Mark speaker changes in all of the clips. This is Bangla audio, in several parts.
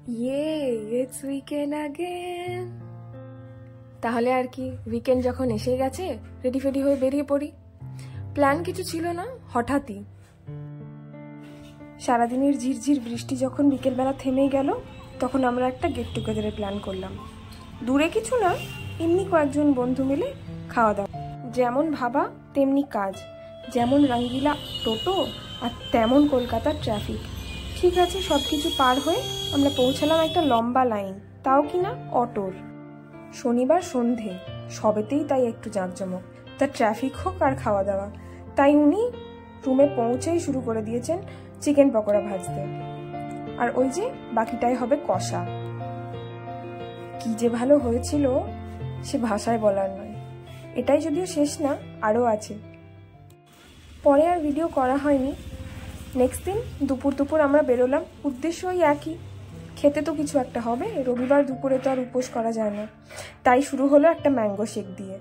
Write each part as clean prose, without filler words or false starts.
Speaker 1: It's weekend again. তাহলে আর কি, উইকেন্ড যখন এসে গেছে রেডি ফেডি হয়ে বেরিয়ে পড়ি। প্ল্যান কিছু ছিল না, হঠাৎই সারাদিনের ঝিরঝির বৃষ্টি যখন বিকেলবেলা থেমে গেল তখন আমরা একটা গেট টুগেদারের প্ল্যান করলাম। দূরে কিছু না, এমনি কয়েকজন বন্ধু মিলে খাওয়া দাওয়া। যেমন ভাবা তেমনি কাজ, যেমন রঙ্গিলা টোটো আর তেমন কলকাতার ট্রাফিক। ঠিক আছে, সব কিছু পার হয়ে আমরা পৌঁছালাম একটা লম্বা লাইন, তাও কিনা অটোর। শনিবার সন্ধে, সবেতেই তাই একটু জাঁকজমক, তা ট্রাফিক হোক আর খাওয়া দাওয়া। তাই উনি রুমে পৌঁছেই শুরু করে দিয়েছেন চিকেন পকোড়া ভাজতে। আর ওই যে বাকিটাই হবে কষা। কি যে ভালো হয়েছিল সে ভাষায় বলার নয়। এটাই যদিও শেষ না, আরও আছে। পরে আর ভিডিও করা হয়নি। নেক্সট দিন দুপুর আমরা বেরোলাম, উদ্দেশ্য ওই একই, খেতে তো কিছু একটা হবে। রবিবার দুপুরে তো আর উপোস করা যায় না। তাই শুরু হলো একটা ম্যাঙ্গো শেক দিয়ে।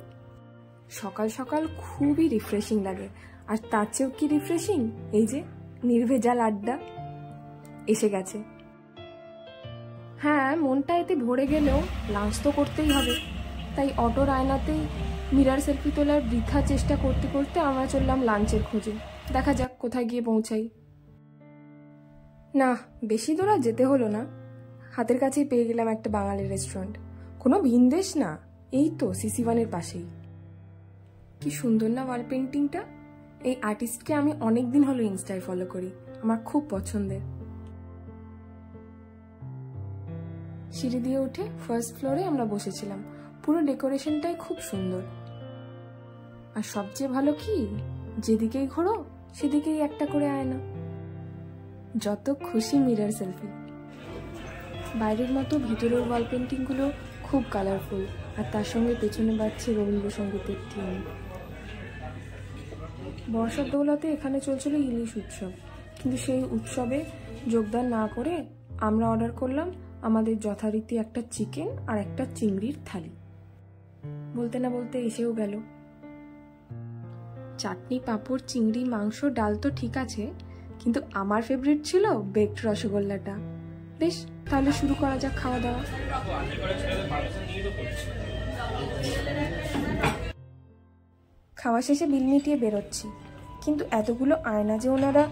Speaker 1: সকাল সকাল খুবই রিফ্রেশিং লাগে। আর তার চেয়েও কি রিফ্রেশিং, এই যে নির্ভেজাল আড্ডা এসে গেছে। হ্যাঁ, মনটা এতে ভরে গেলেও লাঞ্চ তো করতেই হবে। তাই অটোর আয়নাতেই মিরার সেলফি তোলার বৃথা চেষ্টা করতে করতে আমরা চললাম লাঞ্চের খোঁজে। দেখা যাক কোথায় গিয়ে পৌঁছাই। না, বেশি দূর আর যেতে হলো না, হাতের কাছেই পেয়ে গেলাম একটা বাঙালি রেস্টুরেন্ট। কোনো ভিনদেশ না, এই তো সিসি1-এর পাশেই। কি সুন্দর না ওয়াল পেন্টিংটা! এই আর্টিস্টকে আমি অনেক দিন হলো ইনস্টায় ফলো করি, আমার খুব পছন্দের। সিঁড়ি দিয়ে উঠে ফার্স্ট ফ্লোরে আমরা বসেছিলাম। পুরো ডেকোরেশনটাই খুব সুন্দর। আর সবচেয়ে ভালো কি, যেদিকেই ঘোরো সেদিকেই একটা করে আয়না, যত খুশি মিরর সেলফি। বাইরের মতো ভিতরের ওয়াল পেন্টিংগুলো খুব কালারফুল, আর তার সঙ্গে পেছনে বাজছে রবীন্দ্রসঙ্গীতের থিম। বর্ষার দৌলতে এখানে চলছিল ইলিশ উৎসব, কিন্তু সেই উৎসবে যোগদান না করে আমরা অর্ডার করলাম আমাদের যথারীতি একটা চিকেন আর একটা চিংড়ির থালি। বলতে না বলতে এসেও গেল। চাটনি, পাঁপড়, চিংড়ি, মাংস, ডাল তো ঠিক আছে, কিন্তু আমার ফেভারিট ছিল বেকড রসগোল্লাটা। বেশ, তাহলে শুরু করা যাক খাওয়া দাওয়া। খাওয়া শেষে বিল মিটিয়ে বেরোচ্ছি, কিন্তু এতগুলো আয়না যে ওনারা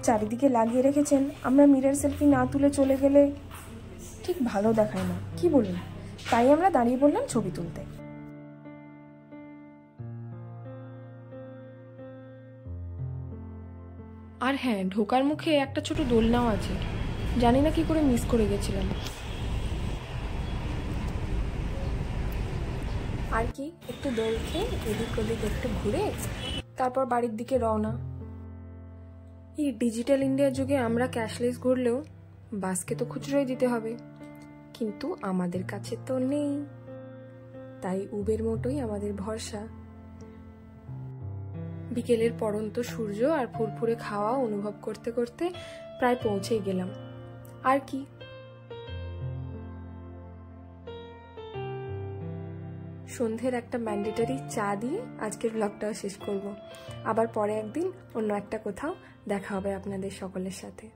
Speaker 1: চারিদিকে লাগিয়ে রেখেছেন, আমরা মিরর সেলফি না তুলে চলে গেলে ঠিক ভালো দেখায় না, কি বলুন? তাই আমরা দাঁড়িয়ে পড়লাম ছবি তুলতে। আর হ্যাঁ, ঢোকার মুখে একটা ছোট দোলনাও আছে, জানি না কি করে মিস করে গেছিলাম। আর কি, একটু দোল খেয়ে এদিক ওদিক একটু ঘুরে তারপর বাড়ির দিকে রওনা। এই ডিজিটাল ইন্ডিয়ার যুগে আমরা ক্যাশলেস ঘুরলেও বাসকে তো খুচরোই দিতে হবে, কিন্তু আমাদের কাছে তো নেই। তাই উবের মোটোই আমাদের ভরসা। বিকেলের পড়ন্ত সূর্য আর ফুরফুরে খাওয়া অনুভব করতে করতে প্রায় পৌঁছেই গেলাম। আর কি, সন্ধ্যের একটা ম্যান্ডেটারি চা দিয়ে আজকের ব্লগটাও শেষ করব। আবার পরে একদিন অন্য একটা কোথাও দেখা হবে আপনাদের সকলের সাথে।